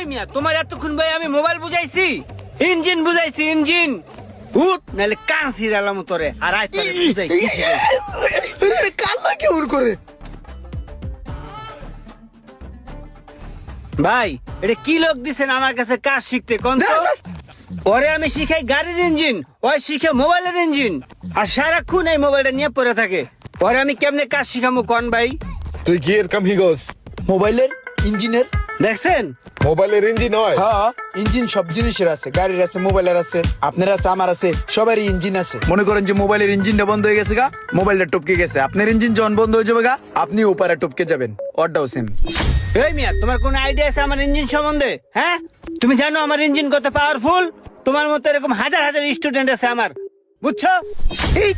মিয়া তোমার এতক্ষণ ভাই আমি মোবাইল বুঝাইছি, ইঞ্জিন বুঝাইছি, ইঞ্জিন উঠ নাহলে কান ছিড়ালাম তোরে। আর আয় তোরে বুঝাই কি শিখাইছি। কাল না কেমন করে ভাই এটা কি লোক দিছেন আমার কাছে কাজ শিখতে কোন তো? ওরে আমি শিখাই গাড়ির ইঞ্জিন, ওই শিখে মোবাইলের ইঞ্জিন, আর সারাক্ষণ এই মোবাইলটা নিয়ে পড়ে থাকে। ওরে আমি কেমনে কাজ শিখামু কোন ভাই? তুই কি এর কাম হিগস? মোবাইলের ইঞ্জিনের? দেখছেন মোবাইলের ইঞ্জিন হয়? হ্যাঁ, ইঞ্জিন সব জিনিসের আছে, গাড়ির আছে, মোবাইলের আছে, আপনার আছে, আমার আছে, সবারই ইঞ্জিন আছে। মনে করেন যে মোবাইলের ইঞ্জিনটা বন্ধ হয়ে গেছে গা, মোবাইলটা টপকে গেছে, আপনার ইঞ্জিন যখন বন্ধ হয়ে যাবে গা, আপনি ওপারে টপকে যাবেন, ওরটাও সেম। এই মিয়া তোমার কোন আইডিয়া আছে আমার ইঞ্জিন সম্বন্ধে? হ্যাঁ, তুমি জানো আমার ইঞ্জিন কত পাওয়ারফুল? তোমার মতো এরকম হাজার হাজার স্টুডেন্ট আছে আমার, বুঝছো? এই